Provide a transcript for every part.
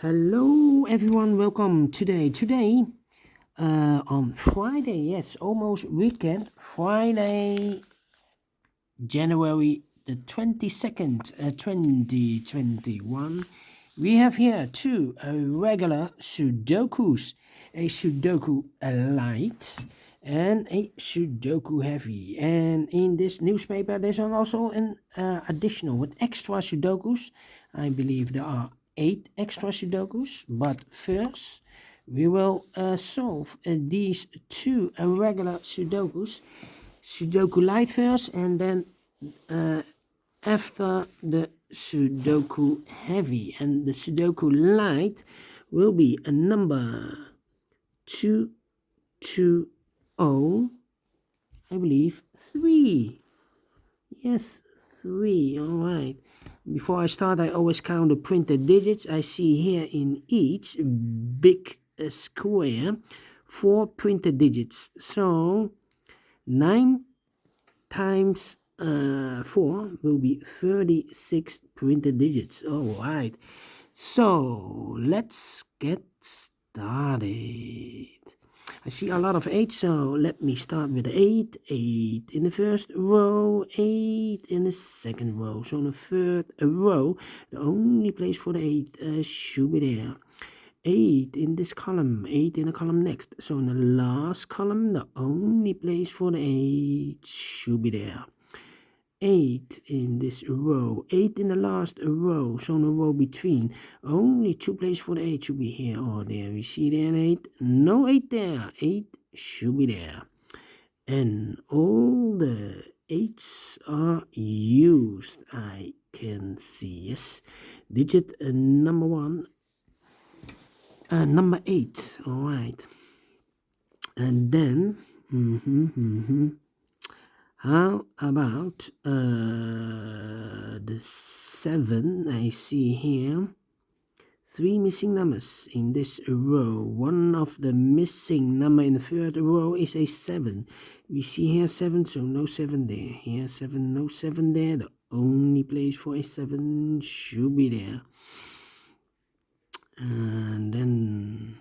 Hello everyone, welcome today on Friday, yes, almost weekend, Friday, January the 22nd, 2021. We have here two regular Sudokus, a Sudoku Light and a Sudoku Heavy. And in this newspaper there's also an additional with extra Sudokus. I believe there are 8 extra Sudokus, but first we will solve these two regular Sudokus. Sudoku Light first, and then after the Sudoku Heavy. And the Sudoku Light will be a number 220, I believe 3. Yes, 3. All right. Before I start, I always count the printed digits. I see here in each big square 4 printed digits. So 9 times 4 will be 36 printed digits. All right. So let's get started. I see a lot of 8, so let me start with 8. 8 in the first row, 8 in the second row. So in the third row, the only place for the 8 should be there. 8 in this column, 8 in the column next. So in the last column, the only place for the 8 should be there. 8 in this row, 8 in the last row, so in the row between, only 2 places for the 8 should be here or there. We see there an 8, no 8 there, 8 should be there. And all the 8s are used, I can see, yes. Digit number 1, number 8, all right. And then, how about the 7? I see here 3 missing numbers in this row. One of the missing number in the third row is a 7. We see here 7, so no 7 there. Here 7, no 7 there. The only place for a 7 should be there. And then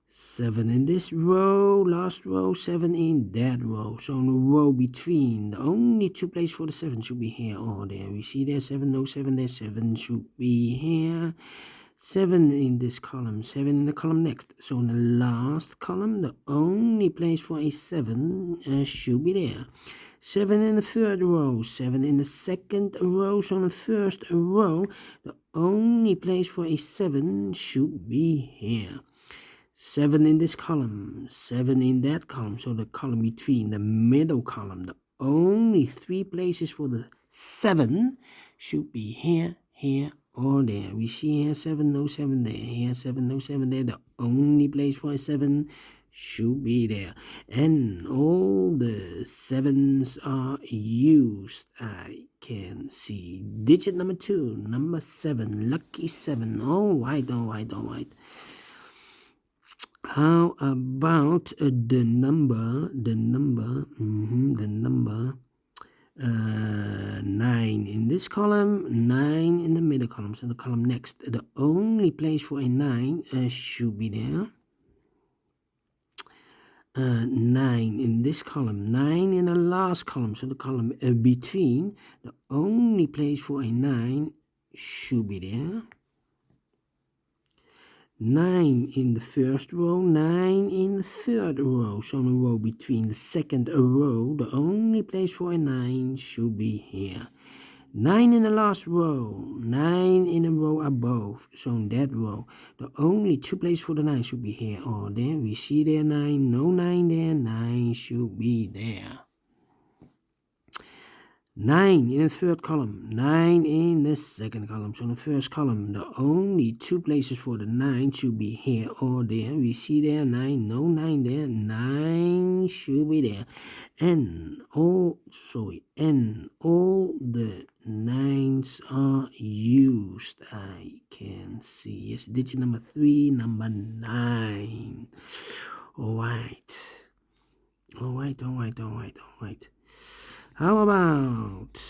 7 in this row, last row, 7 in that row. So in the row between, the only 2 places for the 7 should be here or there. We see there 7, no 7 there, 7 should be here. 7 in this column, 7 in the column next. So in the last column, the only place for a 7 should be there. 7 in the third row, 7 in the second row. So in the first row, the only place for a 7 should be here. 7 in this column, 7 in that column, so the column between, the middle column, the only 3 places for the 7 should be here, here, or there. We see here 7, no 7 there, here 7, no 7 there, the only place for a 7 should be there. And all the 7s are used, I can see. Digit number 2, number 7, lucky 7, all right. How about the number 9 in this column, 9 in the middle column, so the column next. The only place for a 9 should be there. 9 in this column, 9 in the last column, so the column between. The only place for a 9 should be there. 9 in the first row, 9 in the third row, so in the row between, the second row, the only place for a 9 should be here. 9 in the last row, 9 in the row above, so in that row, the only 2 places for the 9 should be here or there. We see there 9, no 9 there, 9 should be there. 9 in the third column, 9 in the second column. So in the first column, the only 2 places for the 9 should be here or there. We see there 9, no 9 there, 9 should be there. And all the 9s are used, I can see. Yes, digit number 3, number 9. All right. How about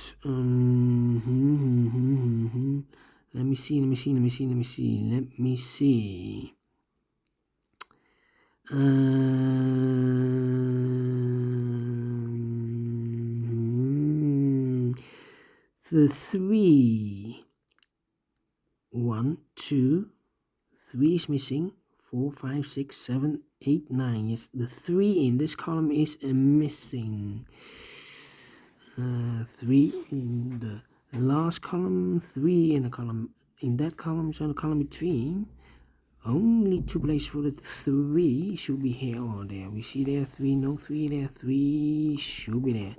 Let me see. 3. 1, 2, 3 is missing. 4, 5, 6, 7, 8, 9. Yes, the 3 in this column is missing. 3 in the last column, 3 in the column, in that column, so the column between. Only 2 places for the 3 should be here or there. We see there 3, no 3 there, 3 should be there.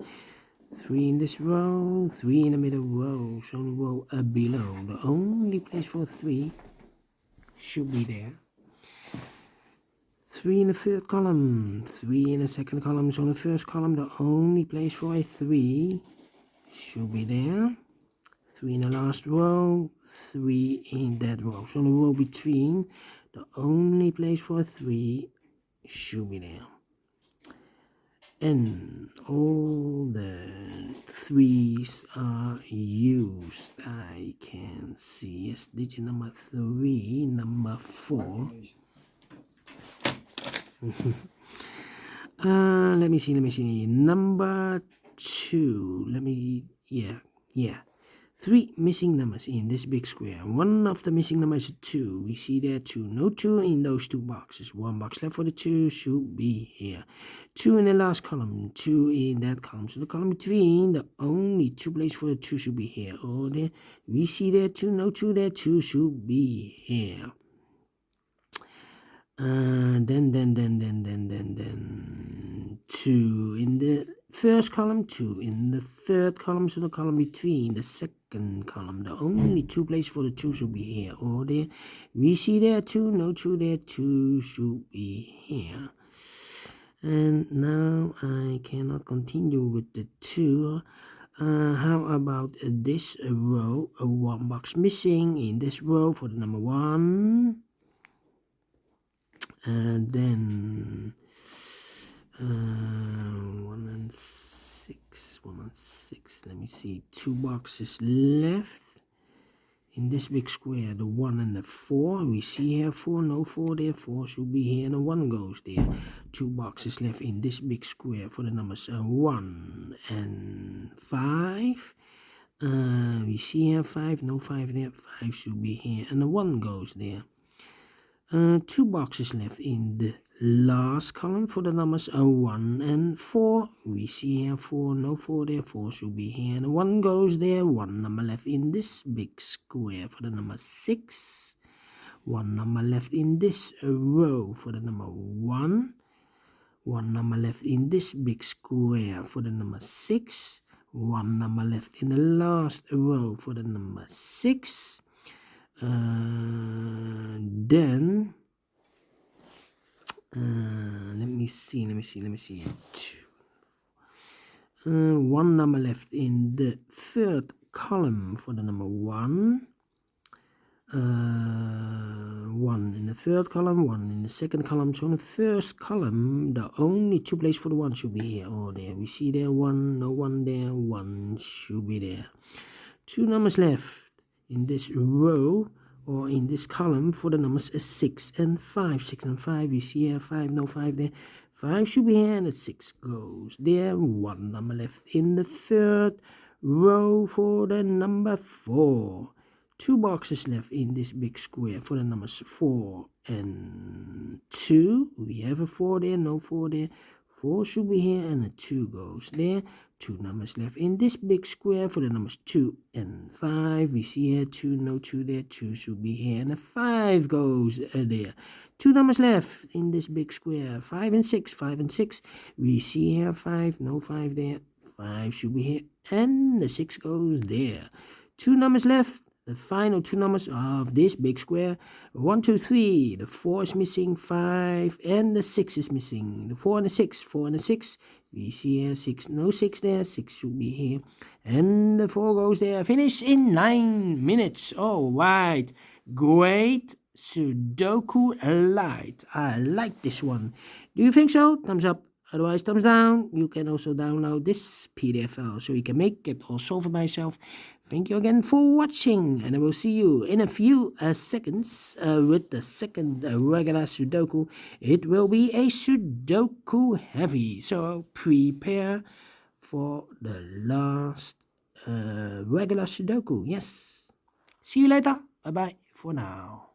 3 in this row, 3 in the middle row, so the row below. The only place for 3 should be there. 3 in the third column, 3 in the second column, so the first column, the only place for a 3 should be there. 3 in the last row, 3 in that row, so the row between, the only place for a 3 should be there. And all the 3s are used. I can see, yes, digit number 3, number 4. Let me see. Number 2. Yeah. 3 missing numbers in this big square. One of the missing numbers is 2. We see there 2. No 2 in those 2 boxes. 1 box left for the 2 should be here. 2 in the last column. 2 in that column. So the column between, the only 2 places for the 2 should be here or there. We see there 2. No 2 there. 2 should be here. Then 2 in the first column, 2 in the third column, so the column between, the second column, the only 2 places for the 2 should be here or there. We see there 2, no 2 there, 2 should be here. And now I cannot continue with the 2. How about this row? 1 box missing in this row for the number 1. And then 1 and 6. Let me see, 2 boxes left in this big square. The 1 and the 4. We see here 4, no 4 there. 4 should be here, and the 1 goes there. 2 boxes left in this big square for the numbers 1 and 5. We see here 5, no 5 there. 5 should be here, and the 1 goes there. 2 boxes left in the last column for the numbers 1 and 4. We see here 4, no 4 there. 4 should be here, and 1 goes there. 1 number left in this big square for the number 6. 1 number left in this row for the number 1. 1 number left in this big square for the number 6. 1 number left in the last row for the number 6. Then let me see. 1 number left in the third column for the number 1. 1 in the third column, 1 in the second column. So in the first column, the only 2 places for the 1 should be here or there. We see there 1, no 1 there. 1 should be there. 2 numbers left in this row or in this column for the numbers 6 and 5. 6 and 5, we see here 5, no 5 there. 5 should be here, and the 6 goes there. 1 number left in the third row for the number 4. 2 boxes left in this big square for the numbers 4 and 2. We have a 4 there, no 4 there. 4 should be here, and a 2 goes there. 2 numbers left in this big square for the numbers 2 and 5. We see here 2, no 2 there. 2 should be here, and a 5 goes there. 2 numbers left in this big square, 5 and 6. 5 and 6. We see here 5, no 5 there. 5 should be here, and the 6 goes there. 2 numbers left. The final 2 numbers of this big square, 1, 2, 3. The 4 is missing, 5, and the 6 is missing. The 4 and the 6, 4 and the 6. We see here 6, no 6 there. 6 should be here, and the 4 goes there. Finish in 9 minutes. All right, great Sudoku Light. I like this one. Do you think so? Thumbs up. Otherwise, thumbs down. You can also download this PDF file so you can make it or solve it by yourself. Thank you again for watching, and I will see you in a few seconds with the second regular Sudoku. It will be a Sudoku heavy, so prepare for the last regular Sudoku. Yes. See you later. Bye-bye for now.